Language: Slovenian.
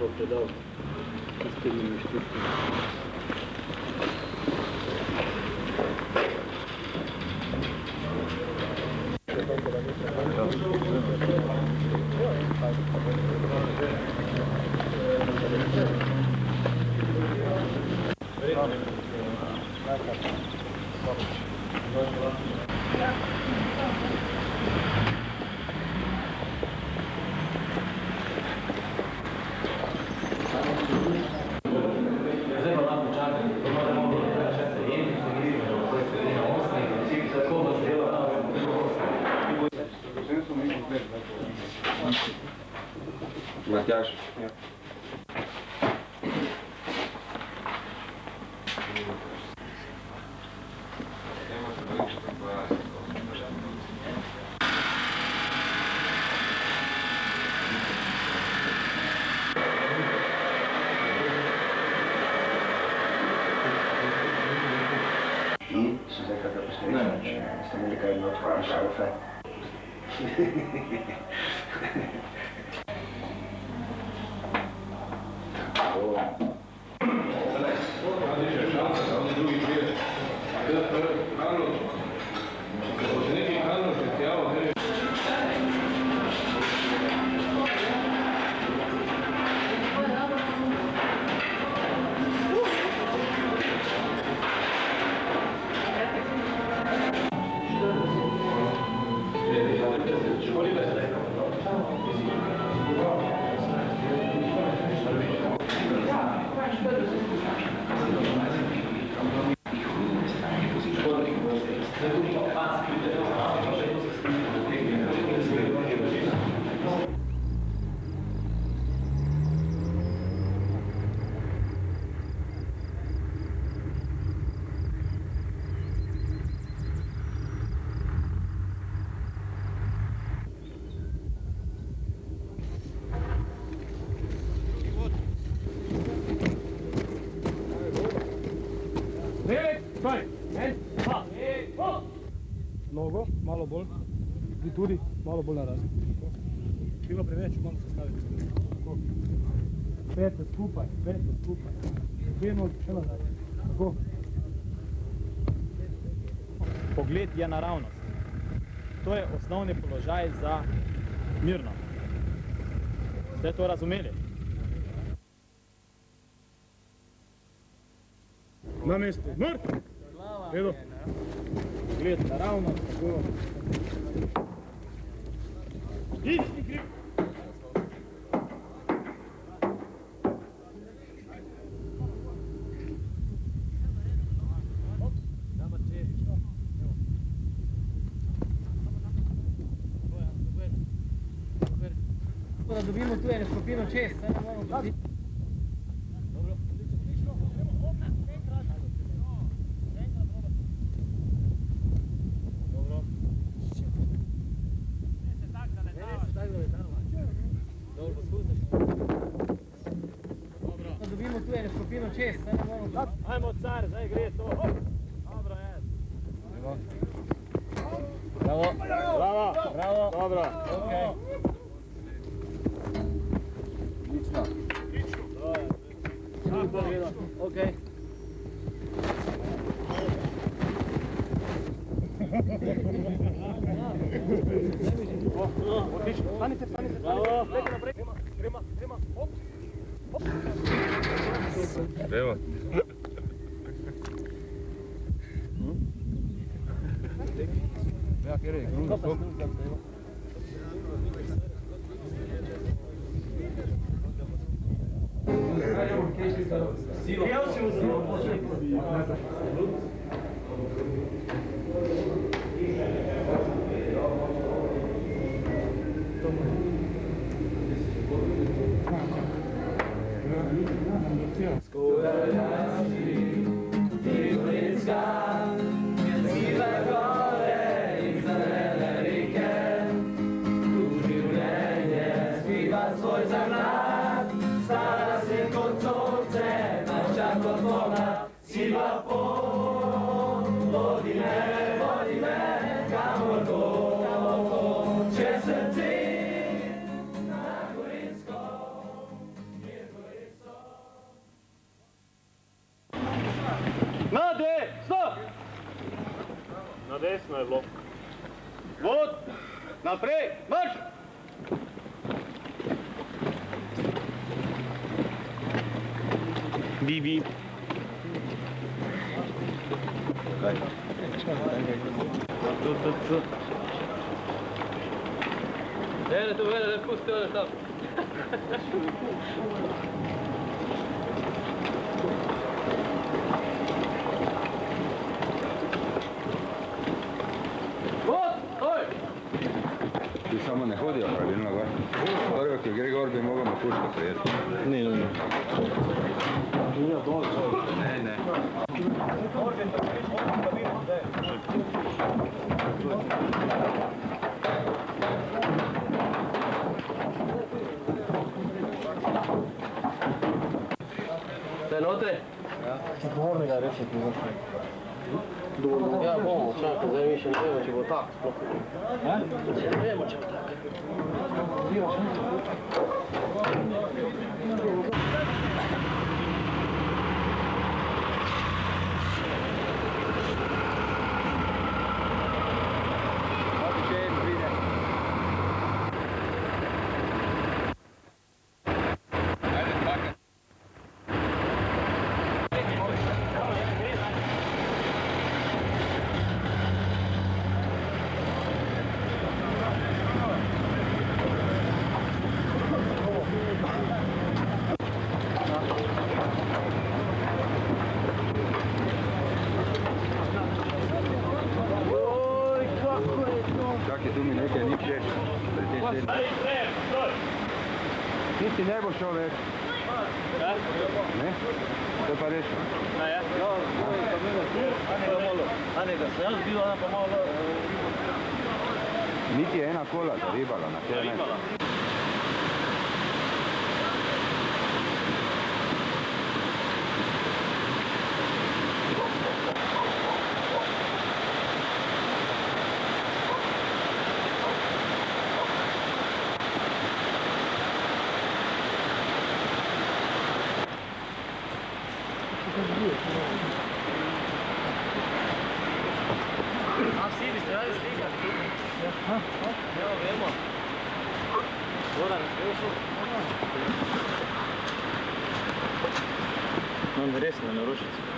bo predal tistimi inštruktami. Matjaž. I så säkert att bestämma. Ska man lika något för sig för. Nogo, malo bolj. I tudi malo bolj naraz. Bilo preveč, malo se staviti. Pete skupaj. Vedno še nazaj. Tako. Pogled je naravnost. To je osnovni položaj za mirno. Ste to razumeli? Na mestu. Mrt! Redo. Pogled naravnost. Tako. Isti grip. Da dobimo tu eno skupino čez, ne moramo dobiti. Dobro. Dobro. Ne se tak da letava. Dobro, poskusiš. Dobro. Da dobimo tu eno skupino čez, ne moramo dobiti. Ajmo car, zdaj gre to. Dobro je. Bravo. Bravo. Dobro. Okay. Okej. Odlično. Stanite. Bravo. Lejte naprej. Gremo. Hop. Evo. Ja, kjer je? Gruno, stop. Na desno je bilo. Vod! Naprej! Marš! Bi. Vele, pusti ovo tam. Ti samo ne hodijo pravilno gor. Prvo, ki gre gor, bi mogel Matuška prijeti. Ne. Ste notri? Odgovornega reči ti zašto. Ja, bomo, čakaj, zdaj mi še ne vemo, če bo tak sploh. Še ne vemo, če bo tak. Čakaj, tu mi nekaj ni všeč. Ti ne bo šel več. Ne? To je pa rešeno. Anega se jaz bil, ona pa malo... Niti ena kola zaribala na te ne. A, vsi bi se radi slikali. Ja, vemo. Goran, ne šel? No, resno, na Rošici.